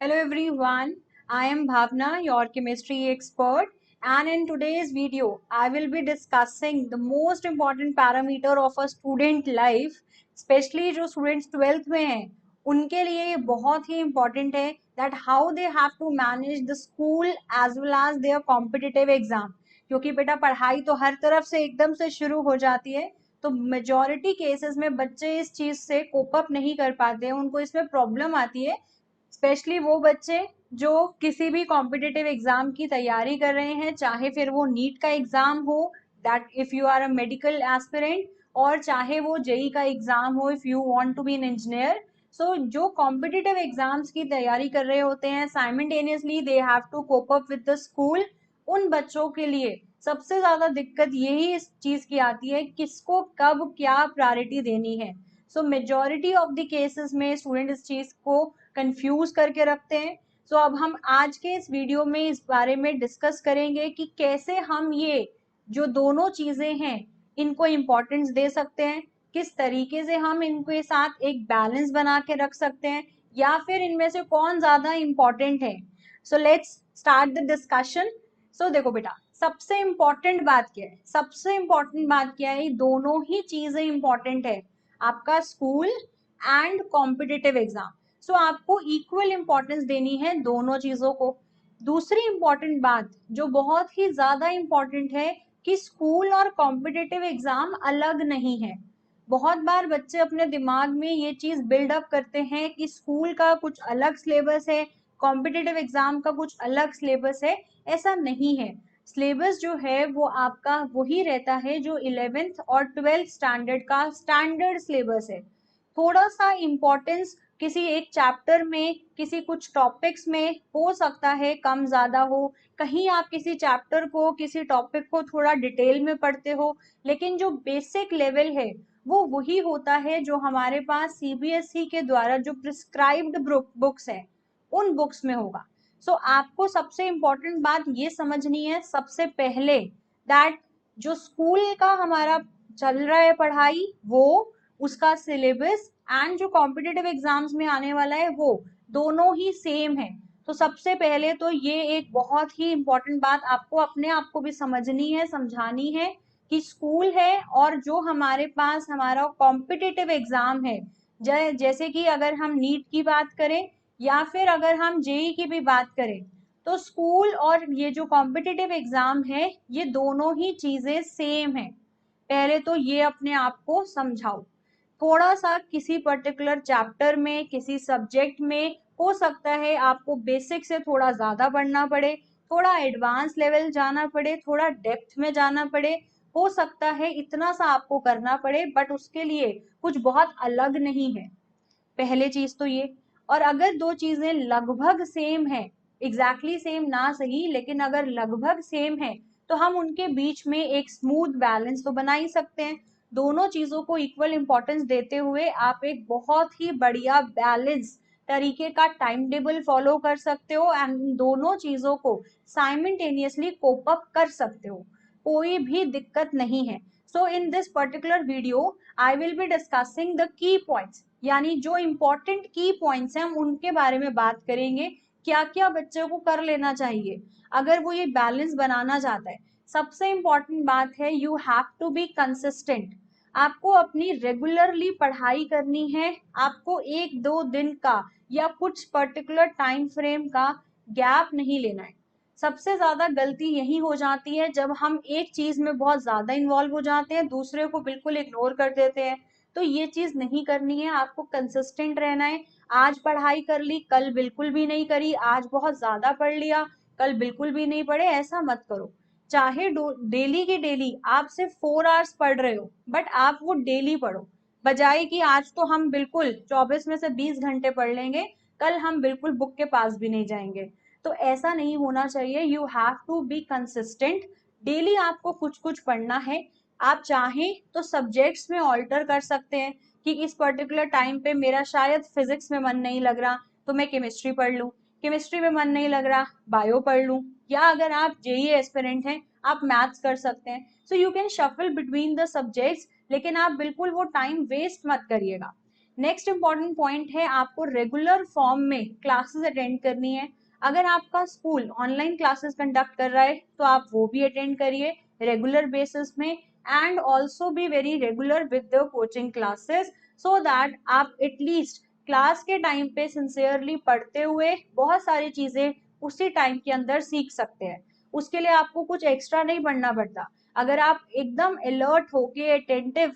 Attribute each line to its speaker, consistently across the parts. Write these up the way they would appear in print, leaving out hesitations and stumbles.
Speaker 1: Hello everyone, I am Bhavna, your chemistry expert, and in today's video, I will be discussing the most important parameter of a student life, especially जो students 12th में हैं, उनके लिए ये बहुत ही important है that how they have to manage the school as well as their competitive exam. क्योंकि बेटा पढ़ाई तो हर तरफ से एकदम से शुरू हो जाती है, तो मेजॉरिटी केसेस में बच्चे इस चीज से कोप अप नहीं कर पाते हैं, उनको इसमें प्रॉब्लम आती है। स्पेशली वो बच्चे जो किसी भी कॉम्पिटिटिव एग्जाम की तैयारी कर रहे हैं, चाहे फिर वो नीट का एग्जाम हो, that if you are a medical aspirant, और चाहे वो जेई का एग्जाम हो if you want to be an engineer. So जो कॉम्पिटिटिव एग्जाम्स की तैयारी कर रहे होते हैं, simultaneously they have to cope up with the school. उन बच्चों के लिए सबसे ज्यादा दिक्कत यही इस चीज की आती है, किसको कब क्या प्रायोरिटी देनी है। सो मेजॉरिटी ऑफ द केसेस में स्टूडेंट इस चीज को कंफ्यूज करके रखते हैं। सो अब हम आज के इस वीडियो में इस बारे में डिस्कस करेंगे कि कैसे हम ये जो दोनों चीजें हैं इनको इम्पोर्टेंस दे सकते हैं, किस तरीके से हम इनके साथ एक बैलेंस बना के रख सकते हैं, या फिर इनमें से कौन ज्यादा इम्पोर्टेंट है। So let's start the discussion. So देखो बेटा, सबसे इम्पोर्टेंट बात क्या है, सबसे इम्पोर्टेंट बात क्या है, दोनों ही चीजें इम्पोर्टेंट है, आपका स्कूल एंड कॉम्पिटिटिव एग्जाम। सो आपको इक्वल इंपॉर्टेंस देनी है दोनों चीजों को। दूसरी इंपॉर्टेंट बात जो बहुत ही ज्यादा इंपॉर्टेंट है कि स्कूल और कॉम्पिटिटिव एग्जाम अलग नहीं है। बहुत बार बच्चे अपने दिमाग में ये चीज बिल्डअप करते हैं कि स्कूल का कुछ अलग सिलेबस है, कॉम्पिटिटिव एग्जाम का कुछ अलग सिलेबस है। ऐसा नहीं है। सिलेबस जो है वो आपका वही रहता है जो 11th और 12th स्टैंडर्ड का स्टैंडर्ड सिलेबस है। थोड़ा सा इम्पोर्टेंस किसी एक चैप्टर में, किसी कुछ टॉपिक्स में हो सकता है कम ज्यादा हो, कहीं आप किसी चैप्टर को, किसी टॉपिक को थोड़ा डिटेल में पढ़ते हो, लेकिन जो बेसिक लेवल है वो वही होता है जो हमारे पास सीबीएसई के द्वारा जो प्रिस्क्राइब्ड बुक्स है उन बुक्स में होगा। सो आपको सबसे इम्पोर्टेंट बात ये समझनी है सबसे पहले, दैट जो स्कूल का हमारा चल रहा है पढ़ाई, वो उसका सिलेबस एंड जो कॉम्पिटिटिव एग्जाम्स में आने वाला है वो दोनों ही सेम है। तो सबसे पहले तो ये एक बहुत ही इंपॉर्टेंट बात आपको अपने आप को भी समझनी है, समझानी है कि स्कूल है और जो हमारे पास हमारा कॉम्पिटिटिव एग्जाम है, जैसे कि अगर हम नीट की बात करें या फिर अगर हम जेई की भी बात करें, तो स्कूल और ये जो कॉम्पिटिटिव एग्जाम है ये दोनों ही चीजें सेम है। पहले तो ये अपने आप को समझाओ। थोड़ा सा किसी पर्टिकुलर चैप्टर में, किसी सब्जेक्ट में हो सकता है आपको बेसिक से थोड़ा ज्यादा पढ़ना पड़े, थोड़ा एडवांस लेवल जाना पड़े, थोड़ा डेप्थ में जाना पड़े, हो सकता है इतना सा आपको करना पड़े, बट उसके लिए कुछ बहुत अलग नहीं है। पहले चीज तो ये। और अगर दो चीजें लगभग सेम है, एग्जैक्टली सेम ना सही लेकिन अगर लगभग सेम है, तो हम उनके बीच में एक स्मूथ बैलेंस तो बना ही सकते हैं। दोनों चीजों को इक्वल इंपॉर्टेंस देते हुए आप एक बहुत ही बढ़िया बैलेंस तरीके का टाइम टेबल फॉलो कर सकते हो एंड दोनों चीजों को साइमल्टेनियसली कोप अप कर सकते हो, कोई भी दिक्कत नहीं है। So in this particular video I will be discussing the key points, यानी जो इम्पोर्टेंट की पॉइंट्स हैं हम उनके बारे में बात करेंगे। क्या क्या बच्चों को कर लेना चाहिए अगर वो ये बैलेंस बनाना चाहता है। सबसे इम्पोर्टेंट बात है, you have to be consistent. आपको अपनी रेगुलरली पढ़ाई करनी है, आपको एक दो दिन का या कुछ पर्टिकुलर टाइम फ्रेम का गैप नहीं लेना है। सबसे ज्यादा गलती यही हो जाती है जब हम एक चीज में बहुत ज्यादा इन्वॉल्व हो जाते हैं, दूसरे को बिल्कुल इग्नोर कर देते हैं। तो ये चीज नहीं करनी है, आपको कंसिस्टेंट रहना है। आज पढ़ाई कर ली, कल बिल्कुल भी नहीं करी, आज बहुत ज्यादा पढ़ लिया, कल बिल्कुल भी नहीं पढ़े, ऐसा मत करो। चाहे डेली की डेली आप सिर्फ 4 आवर्स पढ़ रहे हो, बट आप वो डेली पढ़ो, बजाय कि आज तो हम बिल्कुल 24 में से 20 घंटे पढ़ लेंगे, कल हम बिल्कुल बुक के पास भी नहीं जाएंगे। तो ऐसा नहीं होना चाहिए। You have to be consistent. Daily आपको कुछ कुछ पढ़ना है। आप चाहें तो सब्जेक्ट्स में ऑल्टर कर सकते हैं कि इस पर्टिकुलर टाइम पे मेरा शायद फिजिक्स में मन नहीं लग रहा तो मैं केमिस्ट्री पढ़ लूँ, केमिस्ट्री में मन नहीं लग रहा बायो पढ़ लूँ, या अगर आप जेई एस्पिरेंट हैं आप मैथ्स कर सकते हैं। So you can shuffle between the subjects, लेकिन आप बिल्कुल वो टाइम वेस्ट मत करिएगा। नेक्स्ट इंपॉर्टेंट पॉइंट है आपको रेगुलर फॉर्म में क्लासेस अटेंड करनी है। अगर आपका स्कूल ऑनलाइन क्लासेस कंडक्ट कर रहा है तो आप वो भी अटेंड करिए रेगुलर बेसिस में, and also be very regular with the coaching classes, so that आप एटलीस्ट क्लास के टाइम पे सिंसियरली पढ़ते हुए बहुत सारी चीजें उसी टाइम के अंदर सीख सकते हैं। उसके लिए आपको कुछ एक्स्ट्रा नहीं पढ़ना पड़ता। अगर आप एकदम अलर्ट होके अटेंटिव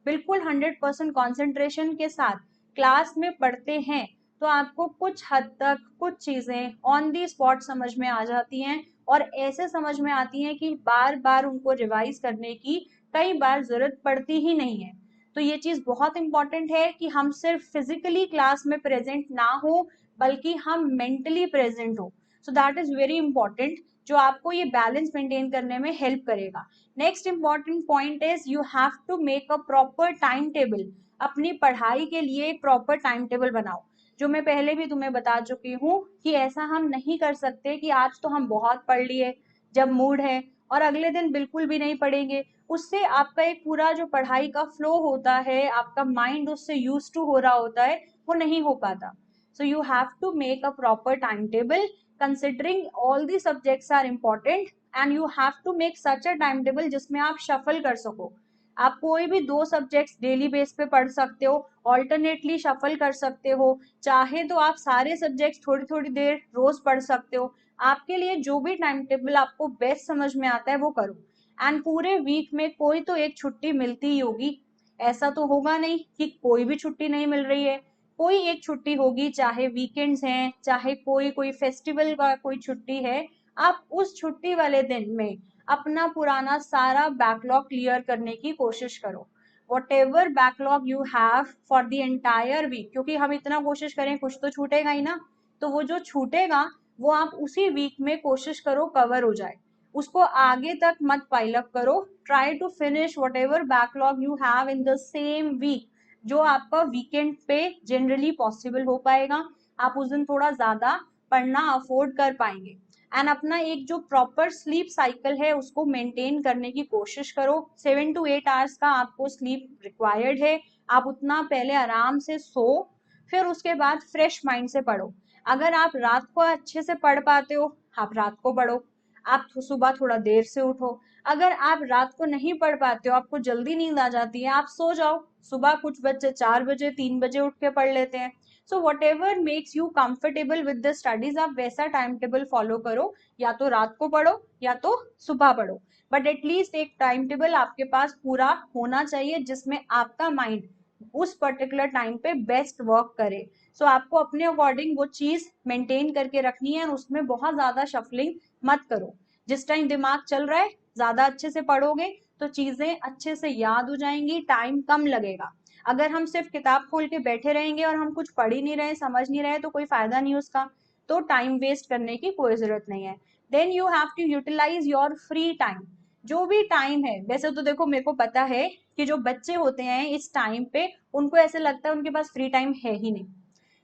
Speaker 1: बिल्कुल 100% कॉन्सेंट्रेशन के साथ क्लास में पढ़ते हैं तो आपको कुछ हद तक कुछ चीजें ऑन दी स्पॉट समझ में आ जाती हैं, और ऐसे समझ में आती हैं कि बार बार उनको रिवाइज करने की कई बार जरूरत पड़ती ही नहीं है। तो ये चीज बहुत इंपॉर्टेंट है कि हम सिर्फ फिजिकली क्लास में प्रेजेंट ना हो बल्कि हम मेंटली प्रेजेंट हो। So that is very important, जो आपको ये बैलेंस मेंटेन करने में हेल्प करेगा। Next important point is you have to make a proper time table. अपनी पढ़ाई के लिए एक प्रॉपर टाइम टेबल बनाओ। जो मैं पहले भी तुम्हें बता चुकी हूँ कि ऐसा हम नहीं कर सकते कि आज तो हम बहुत पढ़ लिए जब मूड है और अगले दिन बिल्कुल भी नहीं पढ़ेंगे। उससे आपका एक पूरा जो पढ़ाई का फ्लो होता है, आपका माइंड उससे यूज टू हो रहा होता है, वो नहीं हो पाता। So you have to make a proper time table considering all the subjects are important, and you have to make such a time table जिसमें आप शफल कर सको। आप कोई भी 2 सब्जेक्ट्स डेली बेस पे पढ़ सकते हो, ऑल्टरनेटली शफल कर सकते हो, चाहे तो आप सारे सब्जेक्ट्स थोड़ी थोड़ी देर रोज पढ़ सकते हो। आपके लिए जो भी टाइम टेबल आपको बेस्ट समझ में आता है वो करो। एंड पूरे वीक में कोई तो एक छुट्टी मिलती ही होगी। ऐसा तो होगा नहीं कि कोई भी छुट्टी नहीं मिल रही है, कोई एक छुट्टी होगी, चाहे वीकेंड्स हैं, चाहे कोई कोई फेस्टिवल का कोई छुट्टी है। आप उस छुट्टी वाले दिन में अपना पुराना सारा बैकलॉग क्लियर करने की कोशिश करो। Whatever backlog you have for the entire week, क्योंकि हम इतना कोशिश करें कुछ तो छूटेगा ही ना, तो वो जो छूटेगा वो आप उसी वीक में कोशिश करो कवर हो जाए। उसको आगे तक मत पाइल अप करो। Try to finish whatever backlog you have in the same week, जो आपका वीकेंड पे जनरली पॉसिबल हो पाएगा। आप उस दिन थोड़ा ज्यादा पढ़ना अफोर्ड कर पाएंगे। एंड अपना एक जो प्रॉपर स्लीप साइकिल है उसको मेंटेन करने की कोशिश करो। 7 to 8 आवर्स का आपको स्लीप रिक्वायर्ड है। आप उतना पहले आराम से सो, फिर उसके बाद फ्रेश माइंड से पढ़ो। अगर आप रात को अच्छे से पढ़ पाते हो आप रात को पढ़ो, आप सुबह थोड़ा देर से उठो। अगर आप रात को नहीं पढ़ पाते हो, आपको जल्दी नींद आ जाती है, आप सो जाओ, सुबह कुछ बच्चे 4 बजे 3 बजे उठ के पढ़ लेते हैं। So what ever makes you comfortable with the studies आप वैसा टाइम टेबल फॉलो करो। या तो रात को पढ़ो या तो सुबह पढ़ो, बट एटलीस्ट एक टाइम टेबल आपके पास पूरा होना चाहिए जिसमें आपका माइंड उस पर्टिकुलर टाइम पे बेस्ट वर्क करे। सो आपको अपने अकॉर्डिंग वो चीज मेंटेन करके रखनी है, और उसमें बहुत ज्यादा शफलिंग मत करो। जिस टाइम दिमाग चल रहा है ज्यादा अच्छे से पढ़ोगे तो चीजें अच्छे से याद हो जाएंगी, टाइम कम लगेगा। अगर हम सिर्फ किताब खोल के बैठे रहेंगे और हम कुछ पढ़ ही नहीं रहे, समझ नहीं रहे, तो कोई फायदा नहीं उसका। तो टाइम वेस्ट करने की कोई जरूरत नहीं है। Then you have to utilise your free time. जो भी टाइम है, वैसे तो देखो मेरे को पता है कि जो बच्चे होते हैं इस टाइम पे उनको ऐसे लगता है उनके पास फ्री टाइम है ही नहीं,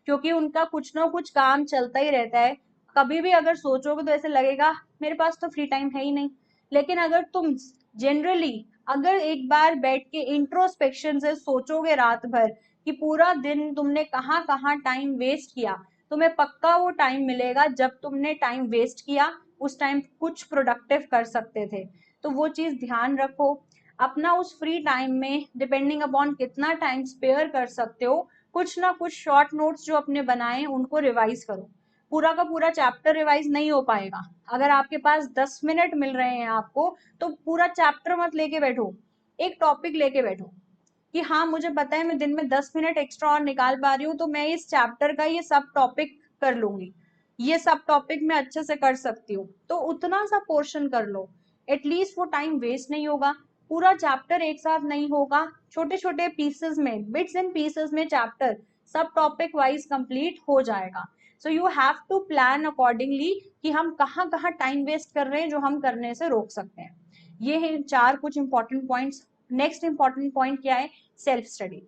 Speaker 1: क्योंकि उनका कुछ ना कुछ काम चलता ही रहता है। कभी भी अगर सोचोगे तो ऐसे लगेगा मेरे पास तो फ्री टाइम है ही नहीं। लेकिन अगर तुम जनरली अगर एक बार बैठ के इंट्रोस्पेक्शन से सोचोगे रात भर कि पूरा दिन तुमने कहाँ कहाँ टाइम वेस्ट किया, तुम्हें पक्का वो टाइम मिलेगा जब तुमने टाइम वेस्ट किया उस टाइम कुछ प्रोडक्टिव कर सकते थे। तो वो चीज ध्यान रखो। अपना उस फ्री टाइम में डिपेंडिंग अपॉन कितना टाइम स्पेयर कर सकते हो, कुछ ना कुछ शॉर्ट नोट्स जो अपने बनाए उनको रिवाइज करो। पूरा का पूरा चैप्टर रिवाइज नहीं हो पाएगा। अगर आपके पास 10 मिनट मिल रहे हैं आपको, तो पूरा चैप्टर मत लेके बैठो, एक टॉपिक लेके बैठो कि हाँ मुझे पता है मैं दिन में 10 मिनट एक्स्ट्रा और निकाल पा रही हूँ तो मैं इस चैप्टर का ये सब टॉपिक कर लूंगी, ये सब टॉपिक मैं अच्छे से कर सकती हूँ, तो उतना सा पोर्शन कर लो। एटलीस्ट वो टाइम वेस्ट नहीं होगा। पूरा चैप्टर एक साथ नहीं होगा, छोटे छोटे पीसेस में, बिट्स एंड पीसेस में chapter subtopic wise complete हो जाएगा। So you have to plan accordingly कि हम कहाँ कहाँ टाइम वेस्ट कर रहे हैं जो हम करने से रोक सकते हैं। ये है 4 कुछ important points. Next important point क्या है? सेल्फ स्टडी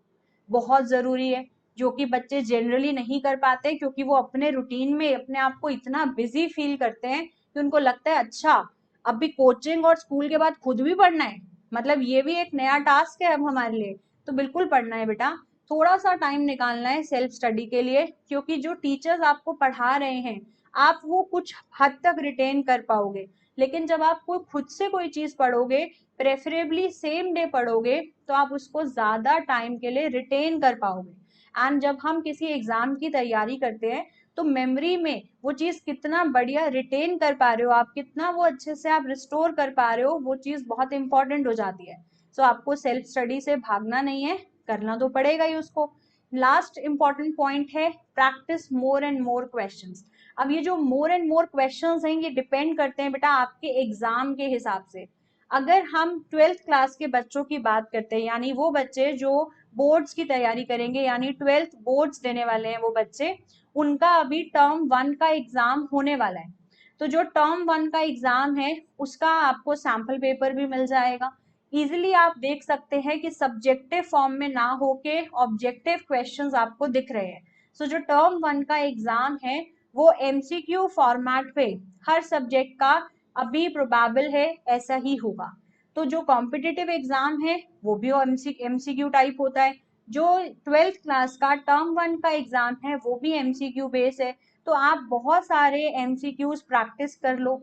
Speaker 1: बहुत जरूरी है, जो कि बच्चे जनरली नहीं कर पाते क्योंकि वो अपने रूटीन में अपने आप को इतना बिजी फील करते हैं कि उनको लगता है अच्छा अब भी कोचिंग और स्कूल के बाद खुद भी पढ़ना है, मतलब ये भी एक नया टास्क है अब हमारे लिए। तो बिल्कुल पढ़ना है बेटा। थोड़ा सा टाइम निकालना है सेल्फ स्टडी के लिए, क्योंकि जो टीचर्स आपको पढ़ा रहे हैं आप वो कुछ हद तक रिटेन कर पाओगे, लेकिन जब आप कोई खुद से कोई चीज पढ़ोगे, प्रेफरेबली सेम डे पढ़ोगे, तो आप उसको ज्यादा टाइम के लिए रिटेन कर पाओगे। एंड जब हम किसी एग्जाम की तैयारी करते हैं तो मेमोरी में वो चीज कितना बढ़िया रिटेन कर पा रहे हो आप, कितना वो अच्छे से आप रिस्टोर कर पा रहे हो, वो चीज बहुत इंपॉर्टेंट हो जाती है। सो आपको सेल्फ स्टडी से भागना नहीं है, करना तो पड़ेगा ही उसको। लास्ट इंपॉर्टेंट पॉइंट है practice more and more questions. अब ये जो मोर एंड मोर क्वेश्चंस हैं ये डिपेंड करते हैं बेटा आपके एग्जाम के हिसाब से। अगर हम ट्वेल्थ क्लास के बच्चों की बात करते हैं, यानी वो बच्चे जो बोर्ड्स की तैयारी करेंगे, यानी ट्वेल्थ बोर्ड्स देने वाले हैं वो बच्चे, उनका अभी टर्म 1 का एग्जाम होने वाला है। तो जो टर्म 1 का एग्जाम है उसका आपको सैंपल पेपर भी मिल जाएगा। इजिली आप देख सकते हैं कि सब्जेक्टिव फॉर्म में ना होके ऑब्जेक्टिव क्वेश्चंस आपको दिख रहे हैं। सो जो टर्म 1 का एग्जाम है वो एमसीक्यू फॉर्मेट पे हर सब्जेक्ट का अभी प्रोबेबल है ऐसा ही होगा। तो जो कॉम्पिटिटिव एग्जाम है वो भी एमसीक्यू टाइप होता है। जो ट्वेल्थ क्लास का टर्म 1 का एग्जाम है वो भी एमसीक्यू बेस है। तो आप बहुत सारे एमसीक्यूज प्रैक्टिस कर लो,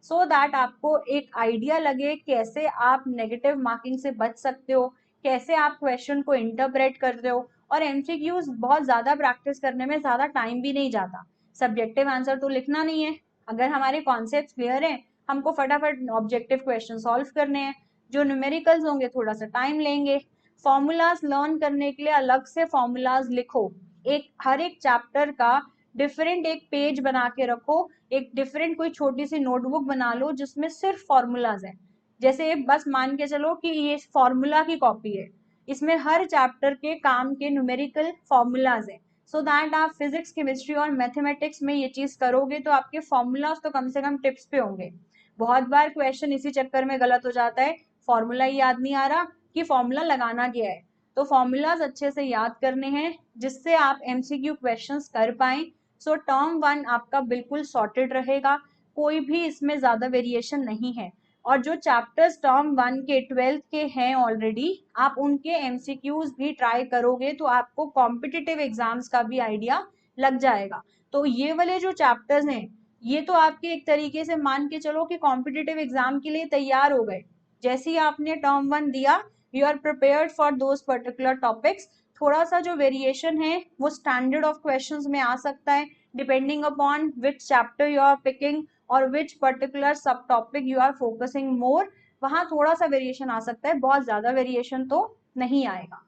Speaker 1: सो दैट आपको एक आइडिया लगे कैसे आप नेगेटिव मार्किंग से बच सकते हो, कैसे आप क्वेश्चन को इंटरप्रेट करते हो। और एमसीक्यूज बहुत ज्यादा प्रैक्टिस करने में ज्यादा टाइम भी नहीं जाता, सब्जेक्टिव आंसर तो लिखना नहीं है। अगर हमारे कॉन्सेप्ट क्लियर है, हमको फटाफट ऑब्जेक्टिव क्वेश्चन सॉल्व करने हैं। जो न्यूमेरिकल्स होंगे थोड़ा सा टाइम लेंगे। फॉर्मूलाज लर्न करने के लिए अलग से फॉर्मूलाज लिखो, एक हर एक चैप्टर का डिफरेंट एक पेज बना के रखो, एक डिफरेंट कोई छोटी सी नोटबुक बना लो जिसमें सिर्फ फॉर्मूलाज है। जैसे बस मान के चलो कि ये फॉर्मूला की कॉपी है, इसमें हर चैप्टर के काम के न्यूमेरिकल फॉर्मूलाज है। सो दैट आप फिजिक्स केमिस्ट्री और मैथमेटिक्स में ये चीज करोगे तो आपके फॉर्मूलाज तो कम से कम टिप्स पे होंगे। बहुत बार क्वेश्चन इसी चक्कर में गलत हो जाता है, फॉर्मूला ही याद नहीं आ रहा कि फॉर्मूला लगाना क्या है। तो फॉर्मूलाज अच्छे से याद करने हैं जिससे आप एमसीक्यू क्वेश्चंस कर पाए। सो टर्म 1 आपका बिल्कुल सॉर्टेड रहेगा, कोई भी इसमें ज्यादा वेरिएशन नहीं है। और जो चैप्टर्स टर्म 1 के ट्वेल्थ के हैं ऑलरेडी, आप उनके एमसीक्यूज भी ट्राई करोगे तो आपको कॉम्पिटिटिव एग्जाम्स का भी आइडिया लग जाएगा। तो ये वाले जो चैप्टर्स हैं ये तो आपके एक तरीके से मान के चलो कि कॉम्पिटिटिव एग्जाम के लिए तैयार हो गए। जैसे ही आपने टर्म 1 दिया, you are prepared for those particular topics. थोड़ा सा जो वेरिएशन है वो स्टैंडर्ड ऑफ क्वेश्चंस में आ सकता है, depending upon which chapter you are picking और which particular subtopic you are focusing more, वहां थोड़ा सा वेरिएशन आ सकता है, बहुत ज्यादा वेरिएशन तो नहीं आएगा।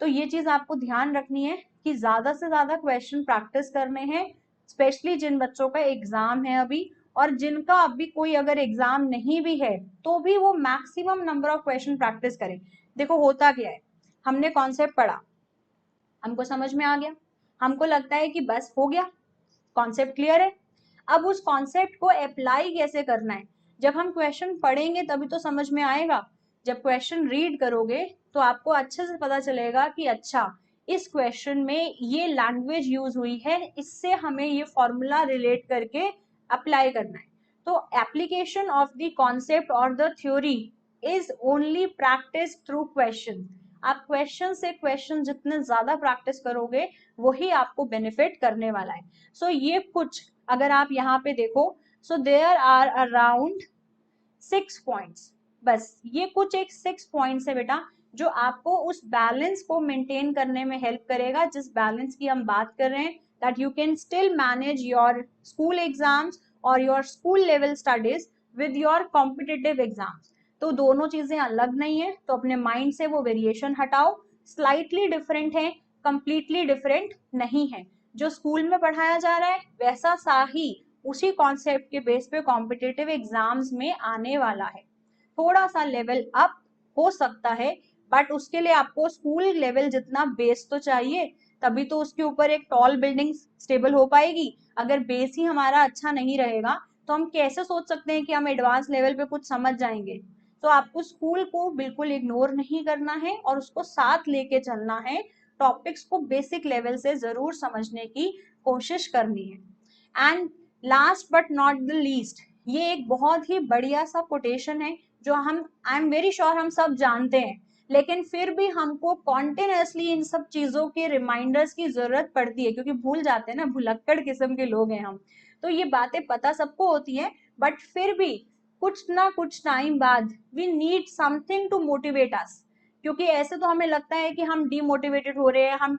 Speaker 1: तो ये चीज आपको ध्यान रखनी है कि ज्यादा से ज्यादा क्वेश्चन प्रैक्टिस करने हैं, स्पेशली जिन बच्चों का एग्जाम है अभी, और जिनका अभी कोई अगर एग्जाम नहीं भी है तो भी वो maximum number of question practice करें। देखो होता क्या है, हमने कॉन्सेप्ट पढ़ा, हमको समझ में आ गया, हमको लगता है कि बस हो गया, कॉन्सेप्ट क्लियर है। अब उस कॉन्सेप्ट को अप्लाई कैसे करना है, जब हम क्वेश्चन पढ़ेंगे तभी तो समझ में आएगा। जब क्वेश्चन रीड करोगे तो आपको अच्छे से पता चलेगा कि अच्छा इस क्वेश्चन में ये लैंग्वेज यूज हुई है, इससे हमें ये फॉर्मूला रिलेट करके अप्लाई करना है। तो एप्लीकेशन ऑफ द कॉन्सेप्ट और the theory is only practice through question. आप क्वेश्चन से क्वेश्चन जितने ज्यादा प्रैक्टिस करोगे वही आपको बेनिफिट करने वाला है। सो ये कुछ अगर आप यहाँ पे देखो, so there are around 6 points, बस ये कुछ एक 6 पॉइंट्स है बेटा जो आपको उस बैलेंस को मेंटेन करने में हेल्प करेगा, जिस बैलेंस की हम बात कर रहे हैं, that you can still manage your school exams और your school level studies with your competitive exams. तो दोनों चीजें अलग नहीं है, तो अपने माइंड से वो वेरिएशन हटाओ, स्लाइटली डिफरेंट है, कंप्लीटली डिफरेंट नहीं है। जो स्कूल में पढ़ाया जा रहा है वैसा सा ही उसी कॉन्सेप्ट के बेस पे कॉम्पिटिटिव एग्जाम्स में आने वाला है। थोड़ा सा लेवल अप हो सकता है, बट उसके लिए आपको स्कूल लेवल जितना बेस तो चाहिए, तभी तो उसके ऊपर एक टॉल बिल्डिंग स्टेबल हो पाएगी। अगर बेस ही हमारा अच्छा नहीं रहेगा तो हम कैसे सोच सकते हैं कि हम एडवांस लेवल पे कुछ समझ जाएंगे। तो आपको स्कूल को बिल्कुल इग्नोर नहीं करना है और उसको साथ लेके चलना है, टॉपिक्स को बेसिक लेवल से जरूर समझने की कोशिश करनी है। And last but not the least, ये एक बहुत ही बढ़िया सा कोटेशन है जो हम आई एम वेरी श्योर हम सब जानते हैं, लेकिन फिर भी हमको कॉन्टिन्यूसली इन सब चीजों के रिमाइंडर्स की जरूरत पड़ती है, क्योंकि भूल जाते हैं ना, भुलक्कड़ किस्म के लोग हैं हम। तो ये बातें पता सबको होती है, बट फिर भी कुछ ना कुछ टाइम बाद we need something to motivate us, क्योंकि ऐसे तो हमें लगता है कि हम डीमोटिवेटेड हो रहे हैं, हम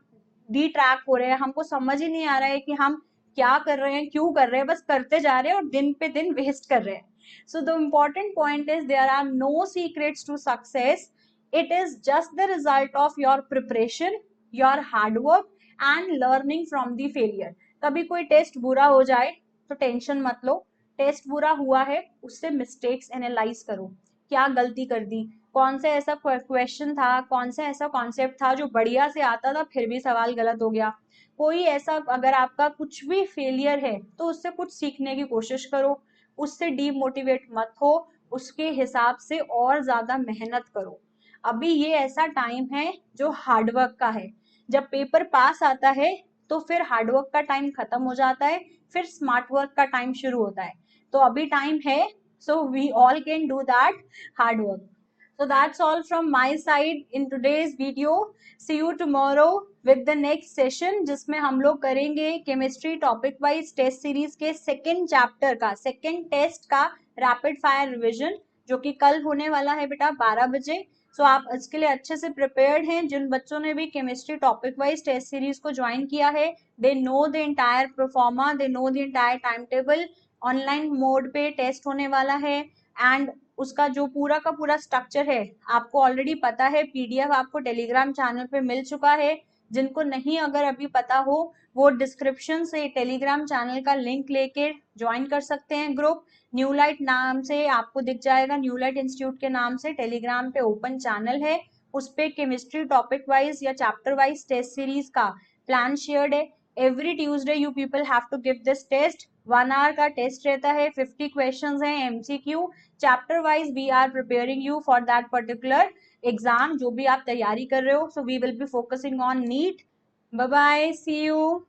Speaker 1: डी ट्रैक हो रहे हैं, हमको समझ ही नहीं आ रहा है कि हम क्या कर रहे हैं, क्यों कर रहे हैं, बस करते जा रहे हैं और दिन पे दिन वेस्ट कर रहे हैं। So the important point is there are no secrets to success. It is just the result of your preparation, your hard work and learning from the failure. कभी कोई टेस्ट बुरा हो जाए तो टेंशन मत लो, टेस्ट बुरा हुआ है उससे मिस्टेक्स एनालाइज करो, क्या गलती कर दी, कौन सा ऐसा क्वेश्चन था, कौन सा ऐसा कॉन्सेप्ट था जो बढ़िया से आता था फिर भी सवाल गलत हो गया। कोई ऐसा अगर आपका कुछ भी फेलियर है तो उससे कुछ सीखने की कोशिश करो, उससे डीमोटिवेट मत हो, उसके हिसाब से और ज्यादा मेहनत करो। अभी ये ऐसा टाइम है जो हार्डवर्क का है, जब पेपर पास आता है तो फिर हार्डवर्क का टाइम खत्म हो जाता है, फिर स्मार्ट वर्क का टाइम शुरू होता है। तो अभी टाइम है, so we all can do that hard work. So that's all from my side in today's video. See you tomorrow with the next session, जिसमें हम लोग करेंगे chemistry topic wise test series के सेकेंड चैप्टर का, second test का rapid fire revision, जो कि कल होने वाला है बेटा 12 बजे। सो आप इसके लिए अच्छे से प्रिपेयर्ड हैं। जिन बच्चों ने भी chemistry topic wise test series को ज्वाइन किया है, they know the entire proforma, they know the entire time table. Online mode पे टेस्ट होने वाला है एंड उसका जो पूरा का पूरा स्ट्रक्चर है आपको ऑलरेडी पता है, पीडीएफ आपको टेलीग्राम चैनल पे मिल चुका है। जिनको नहीं अगर अभी पता हो, वो डिस्क्रिप्शन से टेलीग्राम चैनल का लिंक लेके ज्वाइन कर सकते हैं ग्रुप। न्यू लाइट नाम से आपको दिख जाएगा, न्यू लाइट इंस्टीट्यूट के नाम से टेलीग्राम पे ओपन चैनल है, उस पे केमिस्ट्री टॉपिक वाइज या चैप्टर वाइज टेस्ट सीरीज का प्लान शेयर्ड है। Every Tuesday you people have to give this test, 1 hour का टेस्ट रहता है, 50 क्वेश्चंस हैं MCQ. Chapter wise we are preparing you for that particular exam, जो भी आप तैयारी कर रहे हो। So we will be focusing on NEET. Bye bye, see you.